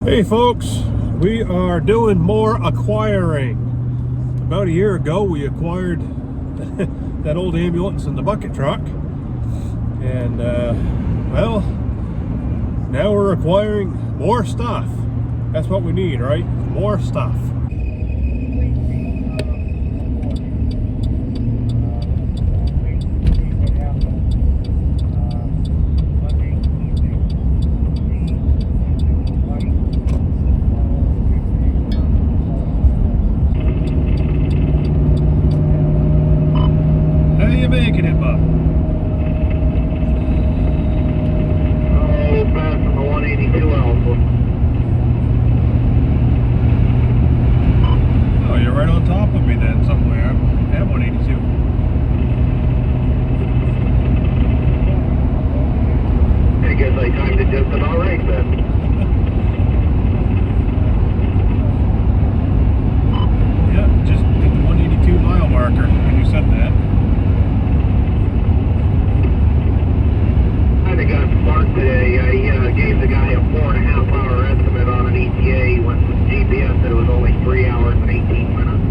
Hey folks, we are doing more acquiring. About a year ago we acquired that old ambulance and the bucket truck, and well, now we're acquiring more stuff. That's what we need, right? More stuff. Making it, Bob. Oh, passing the 182 Alpha. Oh, you're right on top of me then somewhere. I'm 182. I guess I timed it just about right then. Yeah, just hit the 182 mile marker when you said that. I got sparked today. I gave the guy a 4.5 hour estimate on an ETA when the GPS said it was only 3 hours and 18 minutes.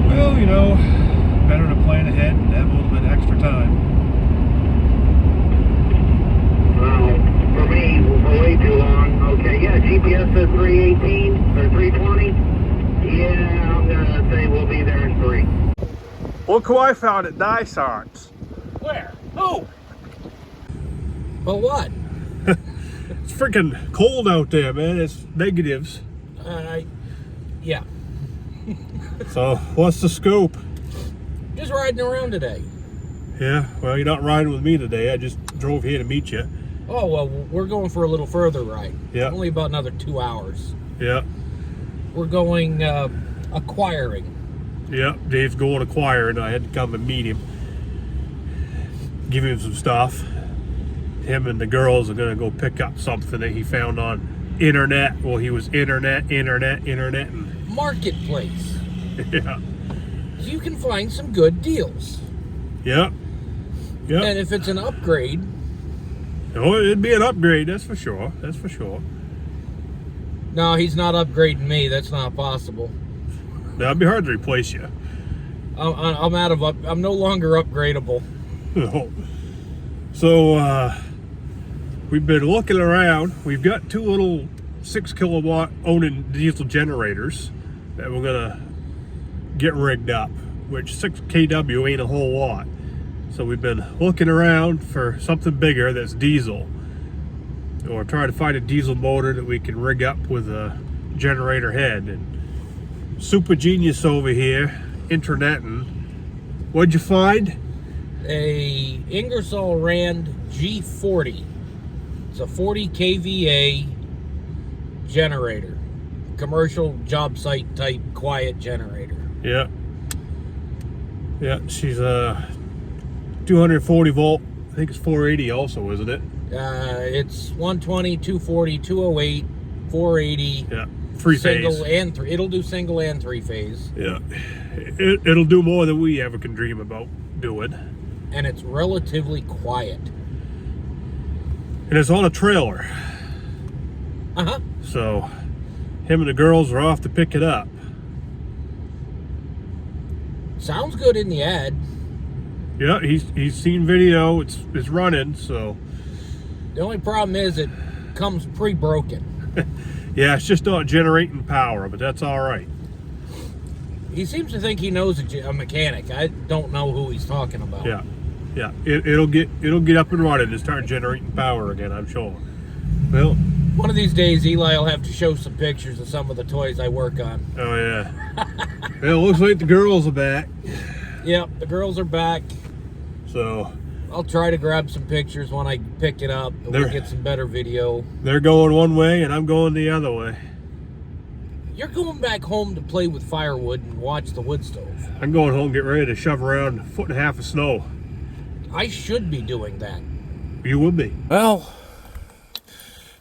Well, you know, better to plan ahead and have a little bit extra time. Well, for me, for way too long. Okay, yeah, GPS says 318 or 320. Yeah, I'm gonna say we'll be there in 3. Look who I found at Dysart's. Where? Who? Well, what? It's freaking cold out there, man. It's negatives. Yeah. So, what's the scoop? Just riding around today. Yeah, well, you're not riding with me today. I just drove here to meet you. Oh, well, we're going for a little further ride. Yeah. Only about another 2 hours. Yeah, We're going acquiring. yeah. Dave's going acquiring. I had to come and meet him. Give him some stuff. Him and the girls are going to go pick up something that he found on internet. Well, he was internet. And Marketplace. yeah. So you can find some good deals. Yep. Yep. And if it's an upgrade, Oh, it'd be an upgrade, that's for sure. That's for sure. no, he's not upgrading me. That's not possible. That'd be hard to replace you. I'm no longer upgradable. So, we've been looking around. We've got two little 6 kilowatt Onan diesel generators that we're gonna get rigged up, which 6 kW ain't a whole lot. So we've been looking around for something bigger that's diesel, or trying to find a diesel motor that we can rig up with a generator head. And Super Genius over here, interneting. What'd you find? A Ingersoll Rand G40. It's a 40 kVA generator. Commercial job site type quiet generator. Yeah. Yeah, she's 240 volt. I think it's 480 also, isn't it? It's 120, 240, 208, 480. Yeah. Three single phase. and three. It'll do single and three phase. Yeah. It'll do more than we ever can dream about doing. And it's relatively quiet. And it's on a trailer. Uh-huh. So him and the girls are off to pick it up. Sounds good in the ad. Yeah, he's seen video. It's running, so The only problem is it comes pre-broken. yeah, it's just not generating power, but that's all right. He seems to think he knows a mechanic. I don't know who he's talking about. Yeah. Yeah, it'll get up and running and start generating power again, I'm sure. Well, one of these days, Eli will have to show some pictures of some of the toys I work on. oh yeah. Well, it looks like the girls are back. Yep, the girls are back. So I'll try to grab some pictures when I pick it up, and we'll get some better video. They're going one way and I'm going the other way. You're going back home to play with firewood and watch the wood stove. I'm going home, get ready to shove around 1.5 feet of snow. I should be doing that. You will be. Well,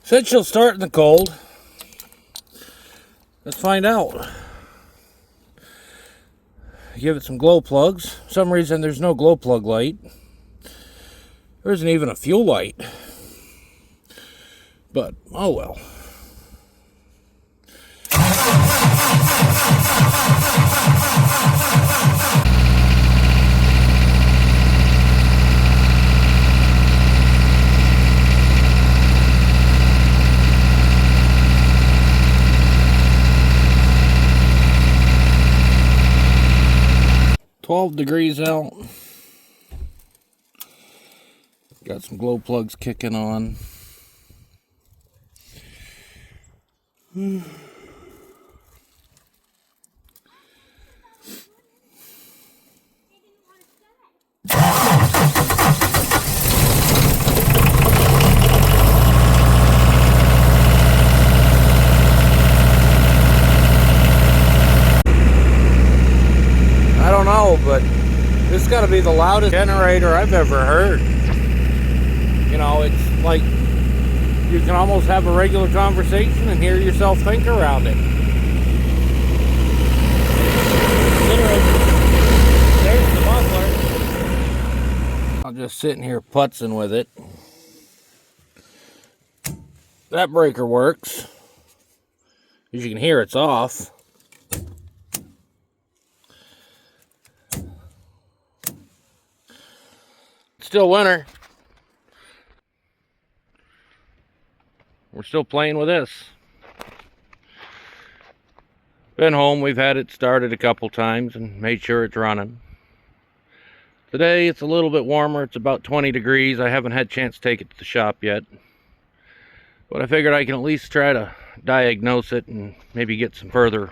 said she'll start in the cold. Let's find out. give it some glow plugs. For some reason there's no glow plug light. There isn't even a fuel light. But, oh well. $12 out. Got some glow plugs kicking on. I don't know, but this has got to be the loudest generator I've ever heard. You know, it's like you can almost have a regular conversation and hear yourself think around it. There's the muffler. I'm just sitting here putzing with it. That breaker works. As you can hear, it's off. Still winter. We're still playing with this. Been home, we've had it started a couple times and made sure it's running. Today it's a little bit warmer, it's about 20 degrees. I haven't had a chance to take it to the shop yet. But I figured I can at least try to diagnose it and maybe get some further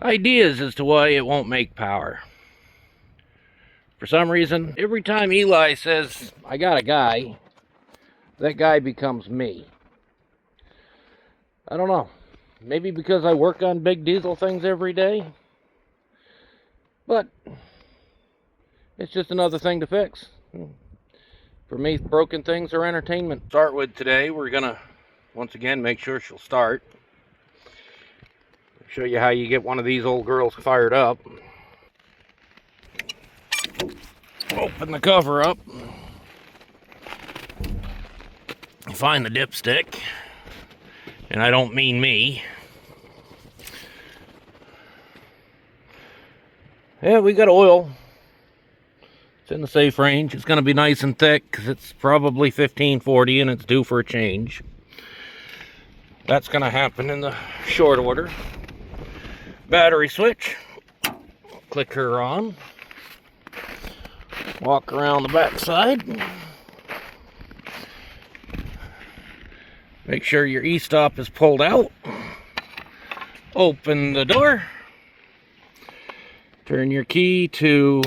ideas as to why it won't make power. For some reason, every time Eli says, I got a guy, that guy becomes me. I don't know. Maybe because I work on big diesel things every day. But it's just another thing to fix. For me, broken things are entertainment. To start with today, we're going to, once again, make sure she'll start. Show you how you get one of these old girls fired up. Open the cover up. Find the dipstick. And I don't mean me. Yeah, we got oil. It's in the safe range. It's going to be nice and thick because it's probably 1540 and it's due for a change. That's going to happen in the short order. Battery switch. Click her on. Walk around the back side. Make sure your e-stop is pulled out. Open the door. Turn your key to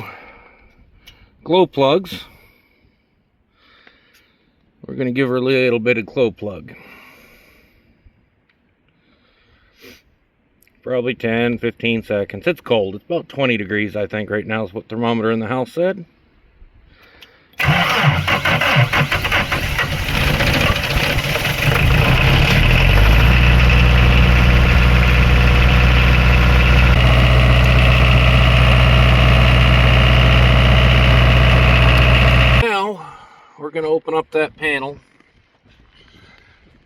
glow plugs. We're going to give her a little bit of glow plug. Probably 10, 15 seconds. It's cold. It's about 20 degrees, I think, right now is what the thermometer in the house said. Now, we're going to open up that panel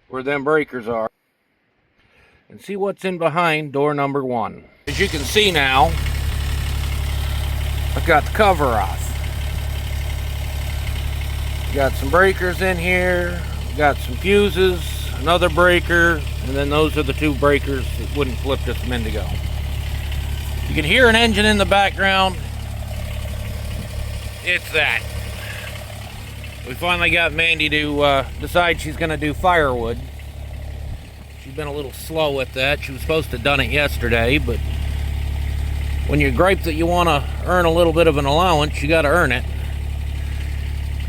where them breakers are and see what's in behind door number 1. As you can see now, I've got the cover off. Got some breakers in here, got some fuses, another breaker, and then those are the 2 breakers that wouldn't flip just a minute ago. You can hear an engine in the background. It's that. We finally got Mandy to decide she's going to do firewood. She's been a little slow with that. She was supposed to have done it yesterday, but when you gripe that you want to earn a little bit of an allowance, you got to earn it.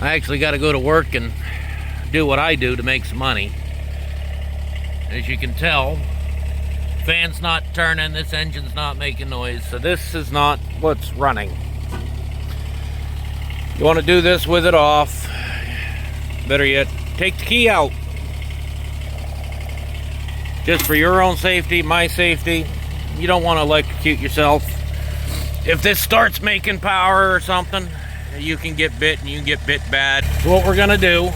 I actually got to go to work and do what I do to make some money. As you can tell, fan's not turning, this engine's not making noise, so this is not what's running. You want to do this with it off. Better yet, take the key out. Just for your own safety, my safety. You don't want to electrocute yourself. if this starts making power or something, you can get bit and you can get bit bad. So what we're gonna do,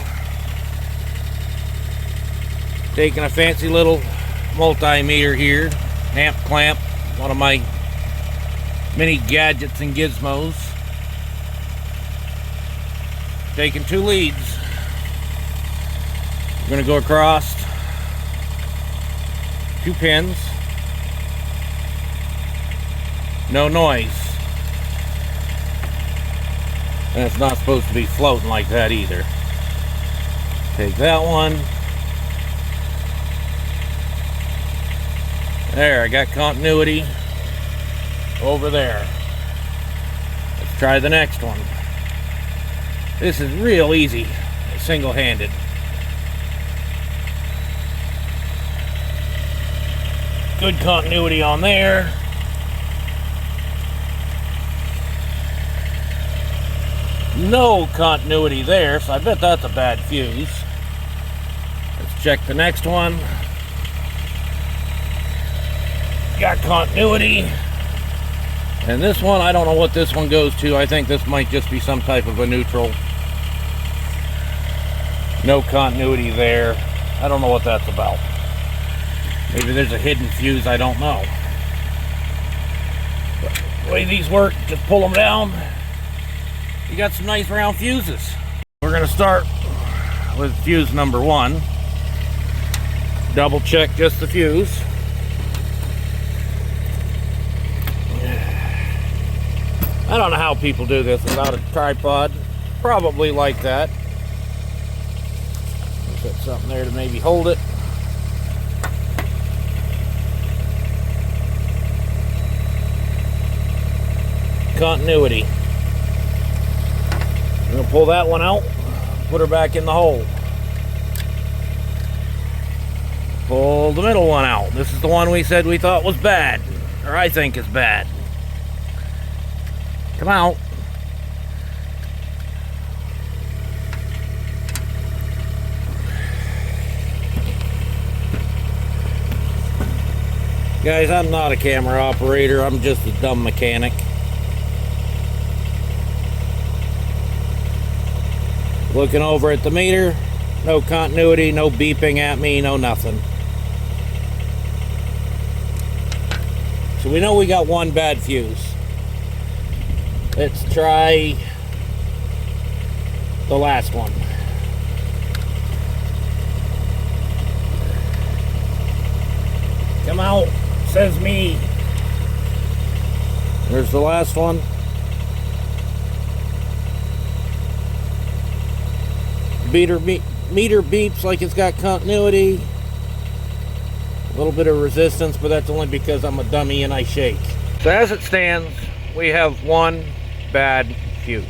taking a fancy little multimeter here, amp clamp, one of my mini gadgets and gizmos. Taking 2 leads. We're gonna go across 2 pins. No noise. And it's not supposed to be floating like that either. Take that one. There, I got continuity over there. Let's try the next one. This is real easy, single-handed. Good continuity on there. No continuity there, so I bet that's a bad fuse. Let's check the next one. Got continuity. And this one, I don't know what this one goes to. I think this might just be some type of a neutral. No continuity there. I don't know what that's about. Maybe there's a hidden fuse, I don't know. But the way these work, just pull them down. You got some nice round fuses. We're gonna start with fuse number 1. Double check just the fuse. I don't know how people do this without a tripod. Probably like that. Put something there to maybe hold it. Continuity. I'm gonna pull that one out, put her back in the hole. Pull the middle one out. This is the one we said we thought was bad, or I think is bad. Come out. Guys, I'm not a camera operator, I'm just a dumb mechanic. Looking over at the meter, no continuity, no beeping at me, no nothing. So we know we got one bad fuse. Let's try the last one. Come out, says me. There's the last one. Meter beeps like it's got continuity. A little bit of resistance, but that's only because I'm a dummy and I shake. So as it stands, we have one bad fuse.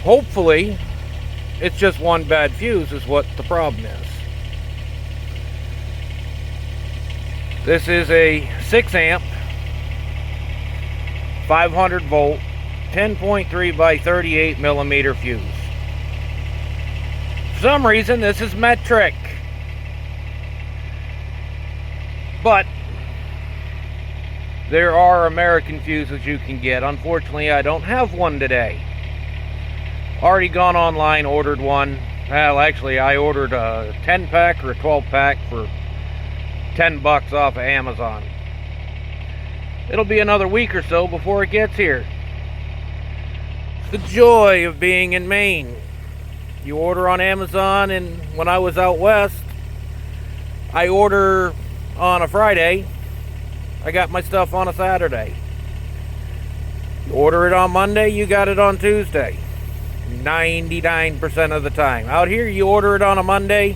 Hopefully, it's just one bad fuse is what the problem is. This is a 6 amp, 500 volt, 10.3 by 38 millimeter fuse. For some reason, this is metric. But there are American fuses you can get. Unfortunately, I don't have one today. Already gone online, ordered one. Well, actually, I ordered a 10-pack or a 12-pack for $10 off of Amazon. It'll be another week or so before it gets here. It's the joy of being in Maine. You order on Amazon, and when I was out west, I order on a Friday. I got my stuff on a Saturday. You order it on Monday, you got it on Tuesday. 99% of the time. Out here, you order it on a Monday,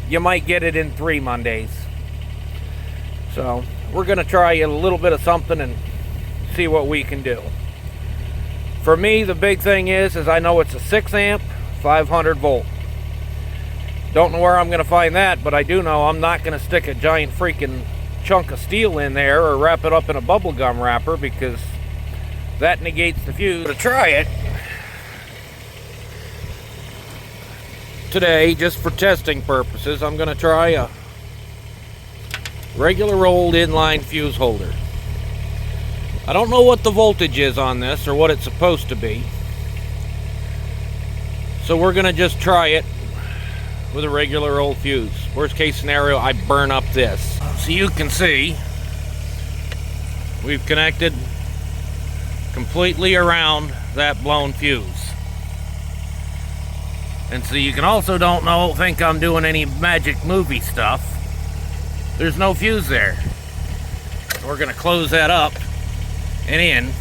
you might get it in 3 Mondays. So, we're going to try a little bit of something and see what we can do. For me, the big thing is I know it's a 6 amp, 500 volt. Don't know where I'm going to find that, but I do know I'm not going to stick a giant freaking chunk of steel in there or wrap it up in a bubble gum wrapper, because that negates the fuse. To try it today, just for testing purposes, I'm going to try a regular old inline fuse holder. I don't know what the voltage is on this or what it's supposed to be. So we're gonna just try it with a regular old fuse. Worst case scenario, I burn up this. So you can see, we've connected completely around that blown fuse. And so you can also don't think I'm doing any magic movie stuff. There's no fuse there. We're gonna close that up and in.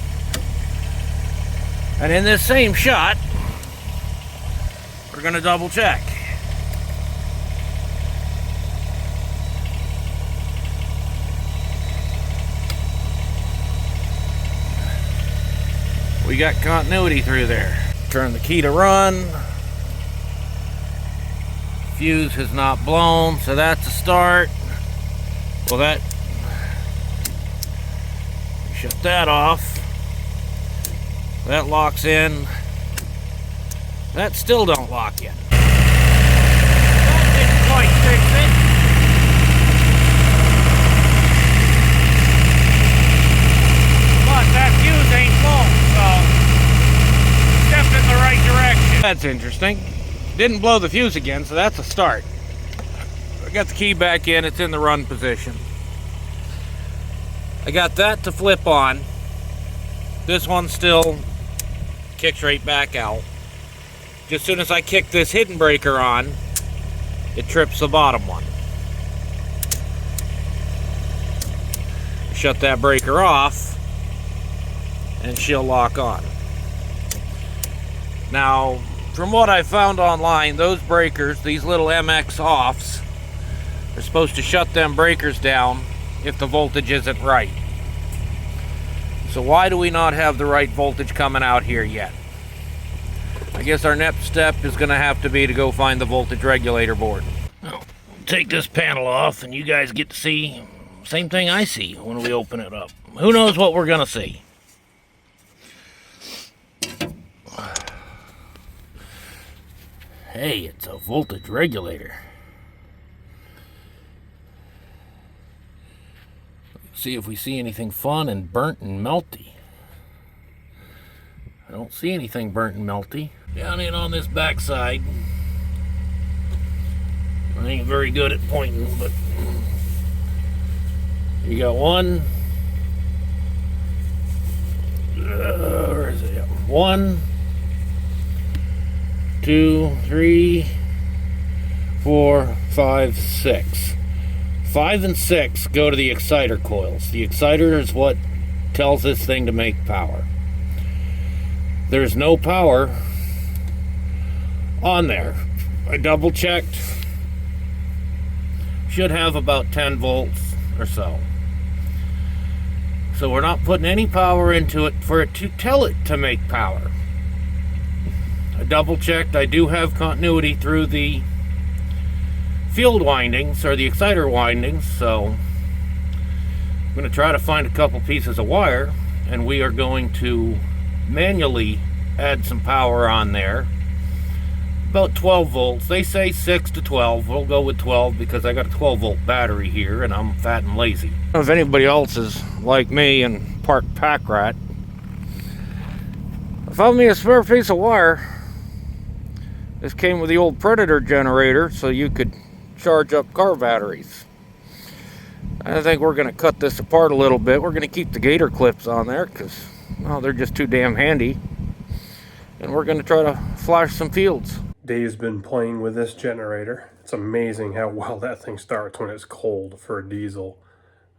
And in this same shot, we're gonna double check. We got continuity through there. Turn the key to run. Fuse has not blown, so that's a start. Well, that, shut that off. That locks in. That still don't lock in. That didn't quite fix it. But that fuse ain't blown, so stepped in the right direction. That's interesting. Didn't blow the fuse again, so that's a start. I got the key back in, it's in the run position. I got that to flip on. This one still kicks right back out. Just as soon as I kick this hidden breaker on, it trips the bottom one. Shut that breaker off, and she'll lock on. Now, from what I found online, those breakers, these little MX offs, are supposed to shut them breakers down if the voltage isn't right. So why do we not have the right voltage coming out here yet? I guess our next step is going to have to be to go find the voltage regulator board. Well, take this panel off and you guys get to see the same thing I see when we open it up. Who knows what we're going to see? Hey, it's a voltage regulator. Let's see if we see anything fun and burnt and melty. I don't see anything burnt and melty. Down in on this backside. I ain't very good at pointing, but you got one. Where is it? 1, 2, 3, 4, 5, 6. 5 and 6 go to the exciter coils. The exciter is what tells this thing to make power. There's no power on there. I double checked. Should have about 10 volts or so. So we're not putting any power into it for it to tell it to make power. I double checked. I do have continuity through the field windings, or the exciter windings, so I'm going to try to find a couple pieces of wire, and we are going to manually add some power on there. About 12 volts. They say 6 to 12. We'll go with 12 because I got a 12 volt battery here and I'm fat and lazy. I don't know if anybody else is like me and park pack rat. I found me a spare piece of wire. This came with the old Predator generator, so you could charge up car batteries. I think we're going to cut this apart a little bit. We're going to keep the gator clips on there because, well, they're just too damn handy. And we're going to try to flash some fields. Dave's been playing with this generator. It's amazing how well that thing starts when it's cold for a diesel.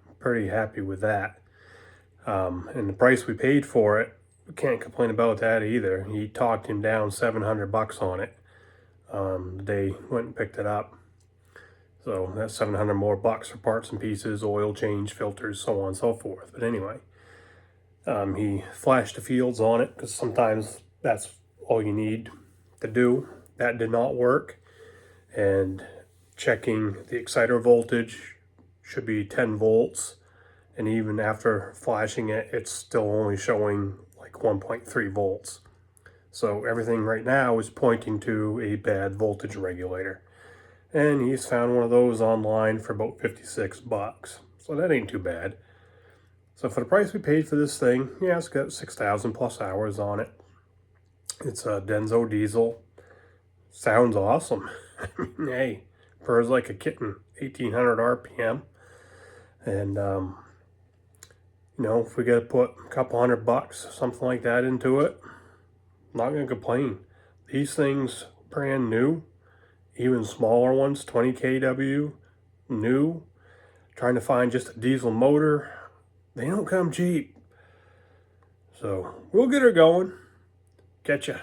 I'm pretty happy with that. And the price we paid for it, we can't complain about that either. He talked him down $700 on it. The day went and picked it up. So that's $700 more bucks for parts and pieces, oil change, filters, so on and so forth. But anyway, he flashed the fields on it because sometimes that's all you need to do. That did not work. And checking the exciter voltage should be 10 volts. And even after flashing it, it's still only showing like 1.3 volts. So everything right now is pointing to a bad voltage regulator. And he's found one of those online for about $56. So that ain't too bad. So for the price we paid for this thing, yeah, it's got 6,000 plus hours on it. It's a Denso diesel. Sounds awesome. I mean, hey, purrs like a kitten, 1,800 RPM. And, you know, if we got to put a couple $100, something like that into it, I'm not going to complain. These things, brand new, even smaller ones, 20 kW, new, trying to find just a diesel motor, they don't come cheap. So we'll get her going. Catch ya.